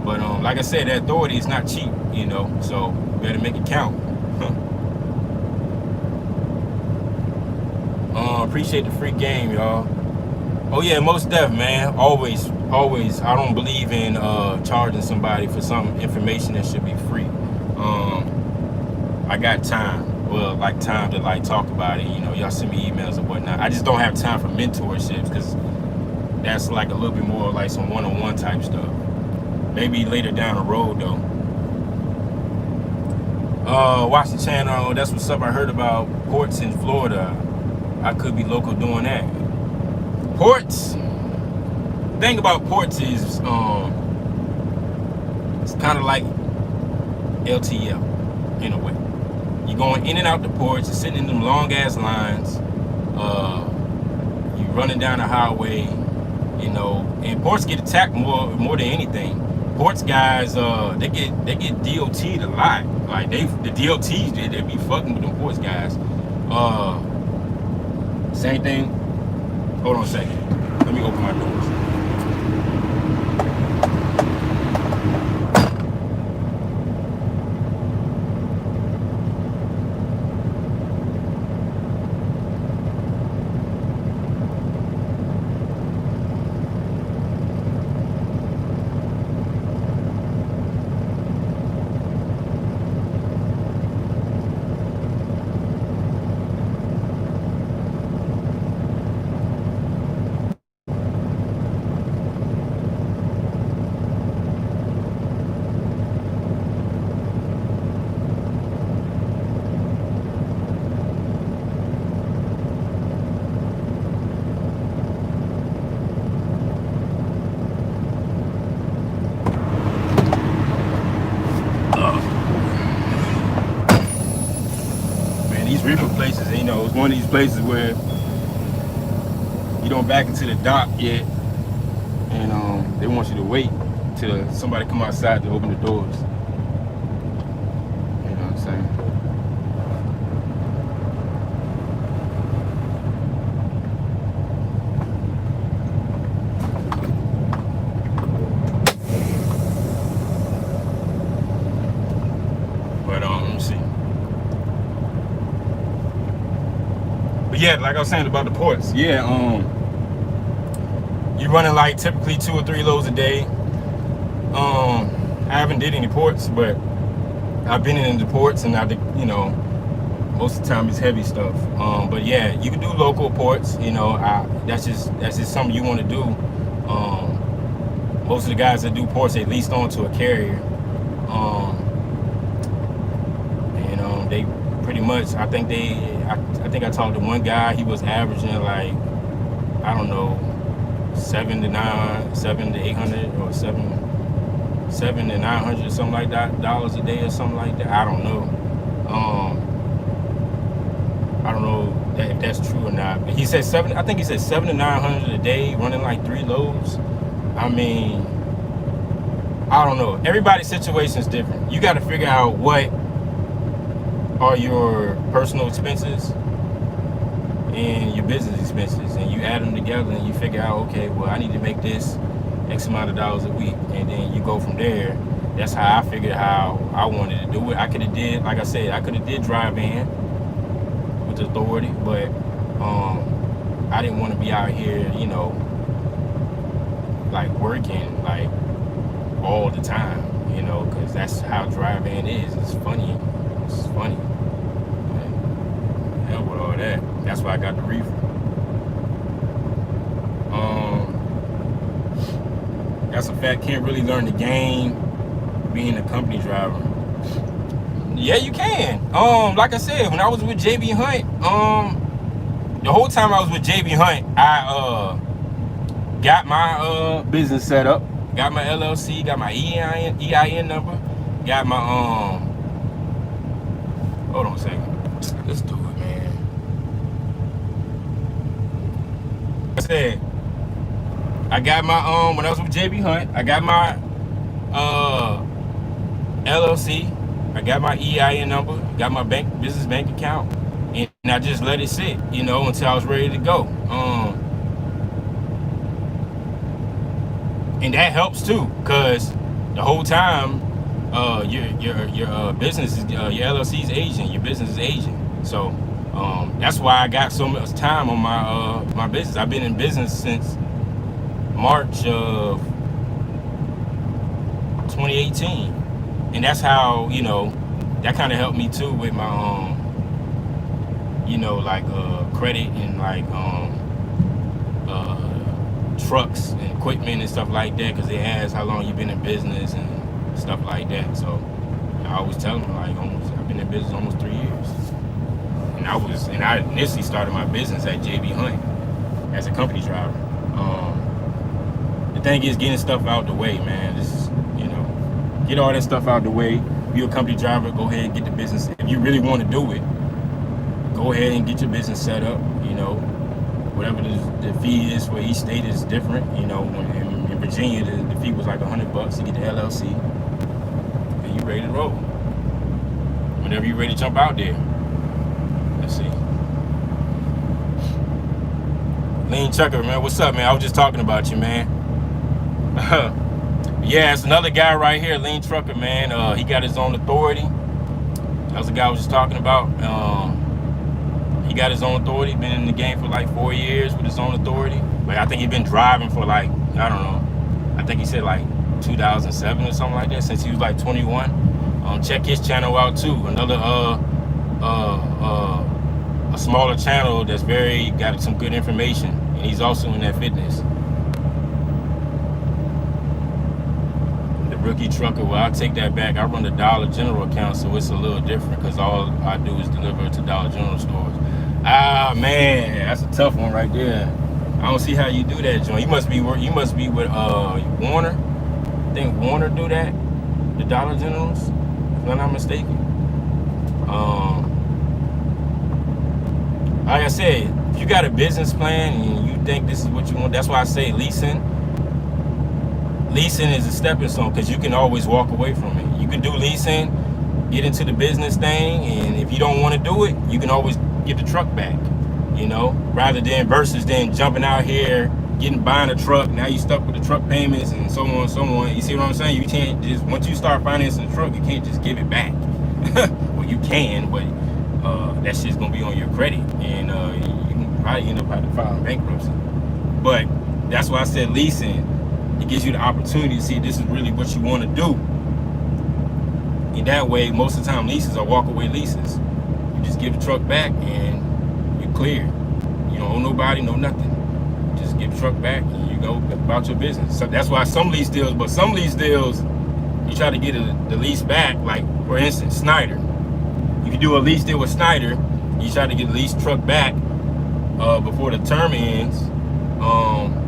But like I said, that authority is not cheap, you know, so you better make it count. Appreciate the free game, y'all. Oh yeah, most def, man. Always. I don't believe in charging somebody for some information that should be free. I got time. Well, like time to like talk about it. You know, y'all send me emails and whatnot. I just don't have time for mentorships because that's like a little bit more like some one-on-one type stuff. Maybe later down the road though. Watch the channel. That's what's up. I heard about ports in Florida. I could be local doing that. Ports. The thing about ports is it's kind of like LTL in a way. You're going in and out the ports, you're sitting in them long ass lines, you running down the highway, you know, and ports get attacked more than anything. Ports guys, they get DOT'd a lot. Like the DOTs they be fucking with them ports guys. Same thing. Hold on a second. Let me open my doors. These reefer places, you know, it's one of these places where you don't back into the dock yet, and they want you to wait till somebody come outside to open the doors. You know what I'm saying? But let me see. But yeah, like I was saying about the ports, yeah, you running like typically 2 or 3 loads a day. I haven't did any ports, but I've been in the ports, and I, you know, Most of the time it's heavy stuff. But yeah, you can do local ports. You know, that's just something you want to do. Most of the guys that do ports, they leased onto a carrier. They pretty much. I think I talked to one guy. He was averaging like, I don't know, $7 to $800 or $700 to $900 something like that dollars a day or something like that. I don't know. I don't know if that's true or not. But he said I think he said $700 to $900 a day, running like 3 loads. I mean, I don't know. Everybody's situation is different. You got to figure out what are your personal expenses and your business expenses, and you add them together and you figure out, okay, well, I need to make this X amount of dollars a week, and then you go from there. That's how I figured how I wanted to do it. I could have did, like I said, I could have did drive-in with authority, but I didn't want to be out here, you know, like working like all the time, you know, because that's how drive-in is. It's funny. Hell with all that. That's why I got the reefer. That's a fact. Can't really learn the game being a company driver. Yeah, you can. Like I said, when I was with JB Hunt, the whole time I was with JB Hunt, I got my business set up, got my LLC, got my EIN number, got my hold on a second. Let's do it, man. I said I got my when I was with JB Hunt, I got my LLC, I got my EIN number, got my business bank account, and I just let it sit, you know, until I was ready to go. And that helps too, cause the whole time your business is your LLC is aging, your business is aging. So that's why I got so much time on my business. I've been in business since March of 2018, and that's how, you know, that kind of helped me too with my you know, like credit and like trucks and equipment and stuff like that, because they ask how long you've been in business and stuff like that. So I always tell them, like, I've been in business almost 3 years, and I initially started my business at JB Hunt as a company driver. The thing is getting stuff out the way, man. Just, you know, get all that stuff out the way. Be a company driver, go ahead and get the business. If you really want to do it, go ahead and get your business set up. You know, whatever the fee is for each state is different. You know, in Virginia, the fee was like $100 to get the LLC, and you ready to roll. Whenever you're ready to jump out there. Let's see. Lean Chucker, man, what's up, man? I was just talking about you, man. Yeah, it's another guy right here, Lean Trucker, man. He got his own authority. That was the guy I was just talking about. He got his own authority, been in the game for like 4 years with his own authority. But I think he's been driving for like, I don't know, I think he said like 2007 or something like that, since he was like 21. Check his channel out too. Another a smaller channel that's got some good information, and he's also in that fitness. The rookie trucker, well, I'll take that back. I run the Dollar General account, so it's a little different because all I do is deliver to Dollar General stores. Ah, man, that's a tough one right there. I don't see how you do that, John. You must be with Warner. I think Warner do that, the Dollar Generals, if I'm not mistaken. Like I said, if you got a business plan and you think this is what you want, that's why I say leasing. Leasing is a stepping stone, because you can always walk away from it. You can do leasing, get into the business thing, and if you don't want to do it, you can always get the truck back, you know, versus jumping out here, buying a truck. Now you stuck with the truck payments and so on and so on. You see what I'm saying? You can't just, once you start financing the truck, you can't just give it back. Well, you can, but that shit's gonna be on your credit, and you can probably end up having to file bankruptcy. But that's why I said leasing. It gives you the opportunity to see if this is really what you want to do. In that way, most of the time leases are walk-away leases. You just give the truck back and you clear. You don't owe nobody, no nothing. Just get the truck back and you go about your business. So that's why some lease deals, you try to get the lease back. Like for instance, Snyder. If you do a lease deal with Snyder, you try to get the lease truck back before the term ends.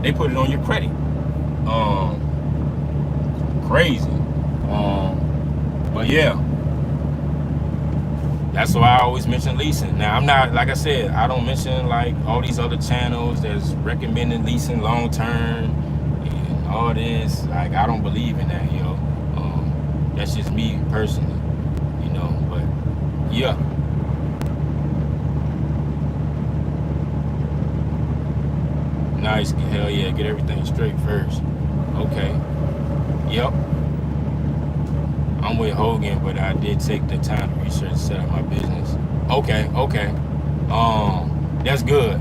They put it on your credit. Crazy. But yeah, that's why I always mention leasing. Now I'm not, like I said, I don't mention like all these other channels that's recommending leasing long term and all this. Like I don't believe in that, yo. That's just me personally, you know. But yeah. Nice, hell yeah, get everything straight first. Okay. Yep. I'm with Hogan, but I did take the time to research and set up my business. Okay. That's good.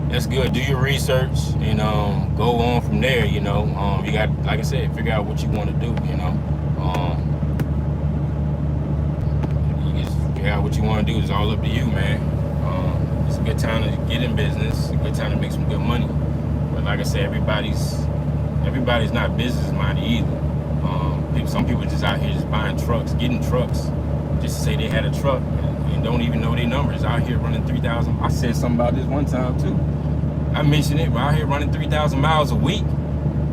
That's good. Do your research and go on from there, you know. You got, like I said, figure out what you want to do, you know. You just figure out what you want to do. It's all up to you, man. It's a good time to get in business. It's a good time to make some good money. But like I said, everybody's not business minded either. Some people just out here just buying trucks, getting trucks, just to say they had a truck and don't even know their numbers. Out here running 3,000. I said something about this one time too. I mentioned it, but out here running 3,000 miles a week,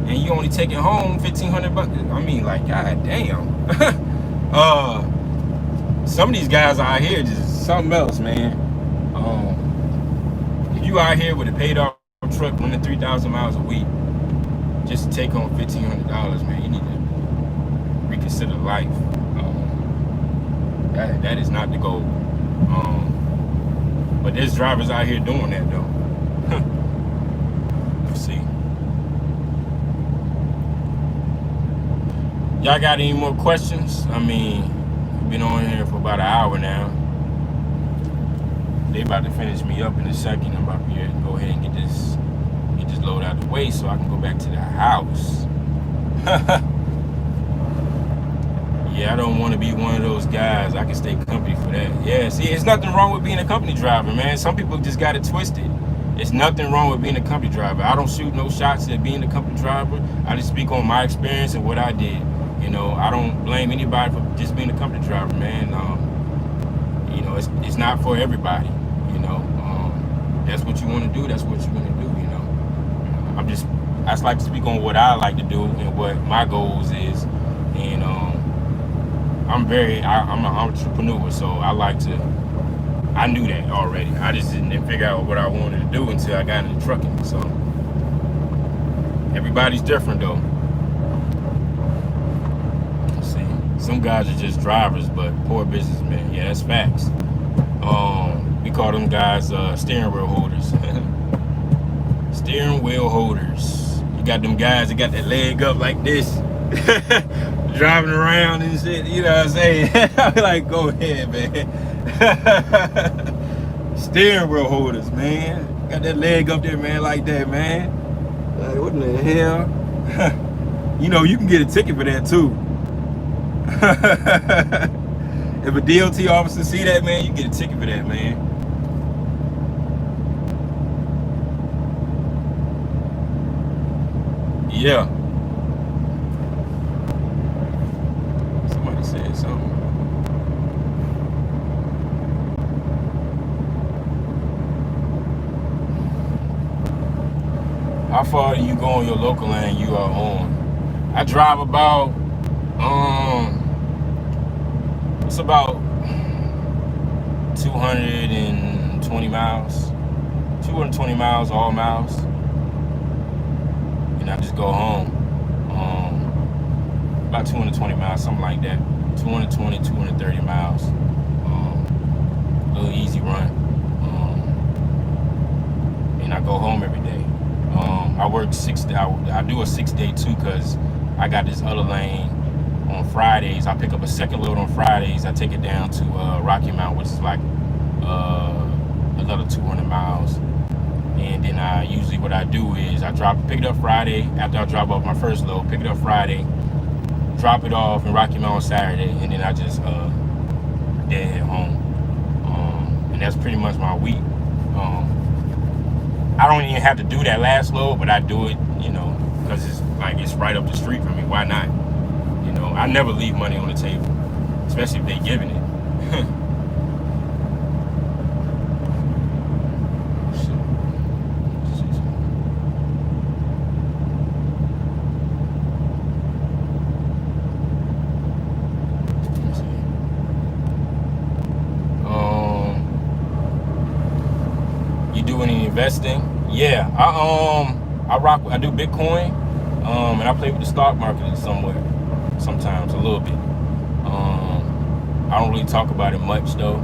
and you only taking home 1,500 bucks. I mean, like, god damn. Some of these guys out here just something else, man. If you out here with a paid off truck running 3,000 miles a week, just to take home $1,500, man, you need to reconsider life. That is not the goal. But there's drivers out here doing that though. Let's see. Y'all got any more questions? I mean, we've been on here for about an hour now. They about to finish me up in a second. I'm about to go ahead and get this load out of the way so I can go back to the house. Yeah, I don't want to be one of those guys. I can stay company for that. Yeah, see, it's nothing wrong with being a company driver, man. Some people just got it twisted. It's nothing wrong with being a company driver. I don't shoot no shots at being a company driver. I just speak on my experience and what I did. You know, I don't blame anybody for just being a company driver, man. You know, it's not for everybody. You know, that's what you want to do. That's what you're gonna do. You know, I just like to speak on what I like to do and what my goals is, and I'm an entrepreneur, so I knew that already. I just didn't figure out what I wanted to do until I got into trucking. So everybody's different though. Let's see, some guys are just drivers, but poor businessmen. Yeah, that's facts. We call them guys steering wheel holders. Steering wheel holders. You got them guys that got that leg up like this. Driving around and shit, you know what I'm saying? I'm like, go ahead, man. Steering wheel holders, man. Got that leg up there, man, like that, man. Like, what the hell? You know, you can get a ticket for that, too. If a DOT officer see that, man, you get a ticket for that, man. Yeah. Said something. How far do you go on your local lane you are on? I drive about it's about 220 miles. 220 miles, all miles. And I just go home. About 220 miles, something like that. 220, 230 miles. A little easy run. And I go home every day. I work 6 days. I do a 6 day too, because I got this other lane on Fridays. I pick up a second load on Fridays. I take it down to Rocky Mount, which is like another 200 miles. And then usually what I do is pick it up Friday after I drop off my first load, pick it up Friday, drop it off in Rocky Mount on Saturday, and then I just dead head home. And that's pretty much my week. I don't even have to do that last load, but I do it, because it's right up the street from me. Why not? I never leave money on the table, especially if they giving it. You do any investing? Yeah, I do Bitcoin, and I play with the stock market sometimes a little bit. I don't really talk about it much though.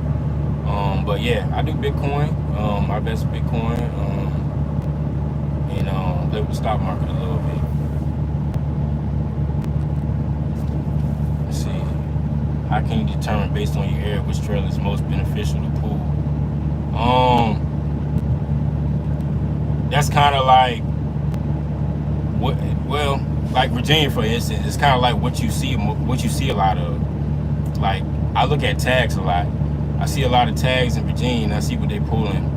But yeah, I do Bitcoin. I invest in Bitcoin, and play with the stock market a little bit. Let's see. How can you determine based on your area which trail is most beneficial to pool? That's kind of like like Virginia, for instance. It's kind of like what you see a lot of. Like, I look at tags a lot. I see a lot of tags in Virginia, and I see what they're pulling,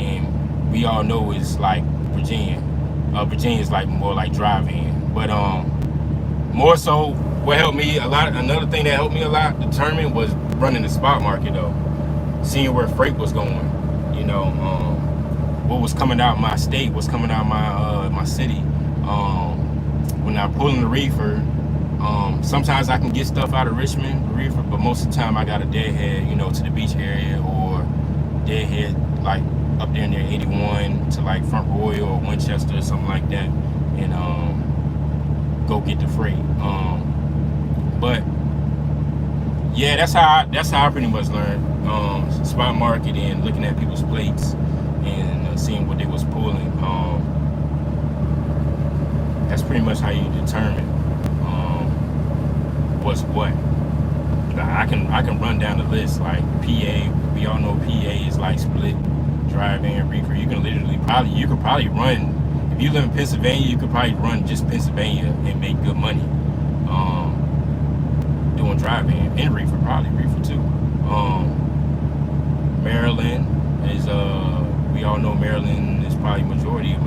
and we all know it's like Virginia. Virginia is like more like drive-in, but more so, what helped me a lot. Another thing that helped me a lot determine was running the spot market though, seeing where freight was going. What was coming out of my state, what's coming out of my city. When I'm pulling the reefer, sometimes I can get stuff out of Richmond, the reefer, but most of the time I got a deadhead, to the beach area, or deadhead like up there near 81 to like Front Royal or Winchester or something like that, and go get the freight. But yeah, that's how I pretty much learned spot market and looking at people's plates and seeing what they was pulling. That's pretty much how you determine what's what. I can run down the list. Like PA, we all know PA is like split drive-in reefer. You could probably run, if you live in Pennsylvania, you could probably run just Pennsylvania and make good money doing drive-in and reefer, probably reefer too. Maryland is we all know Maryland is probably majority of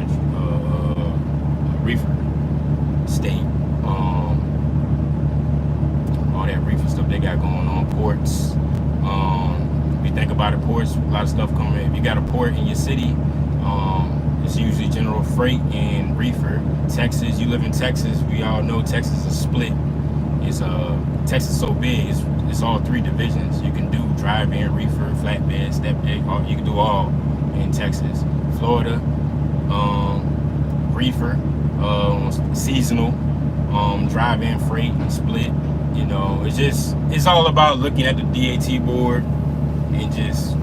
reefer state. All that reefer stuff they got going on. Ports. If you think about it, ports, a lot of stuff coming in. If you got a port in your city, it's usually general freight and reefer. Texas, you live in Texas, we all know Texas is split. It's Texas is so big, it's all three divisions. You can do drive-in, reefer, flatbed, step bed, you can do all in Texas. Florida, reefer, seasonal, drive-in freight, split. It's all about looking at the DAT board and just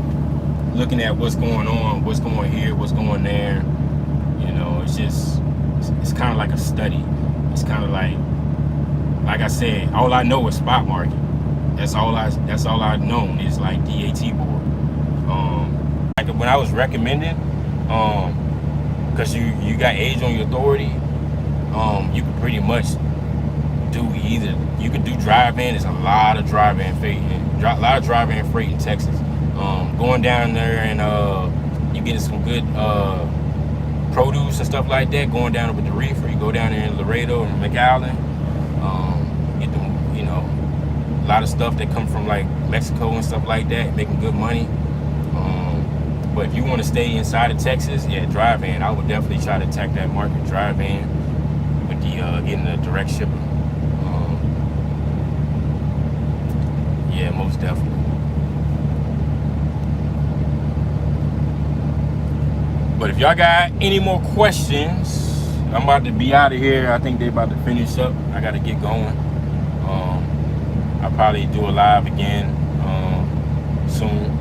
looking at what's going on, what's going here, what's going there. It's kind of like a study. It's kind of like I said, all I know is spot market. That's all I know is like DAT board. Like when I was recommending, because you got age on your authority, you can pretty much do either. You could do drive-in. There's a lot of drive-in freight, in Texas. Going down there and you getting some good produce and stuff like that. Going down with the reefer, you go down there in Laredo and McAllen, get them, a lot of stuff that come from like Mexico and stuff like that, making good money. But if you want to stay inside of Texas, yeah, drive-in. I would definitely try to attack that market, drive-in, with the getting the direct shipping. Yeah, most definitely. But if y'all got any more questions, I'm about to be out of here. I think they about to finish up. I got to get going. I'll probably do a live again soon.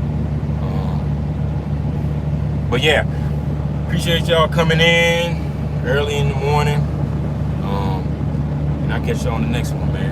But yeah, appreciate y'all coming in early in the morning. And I'll catch y'all on the next one, man.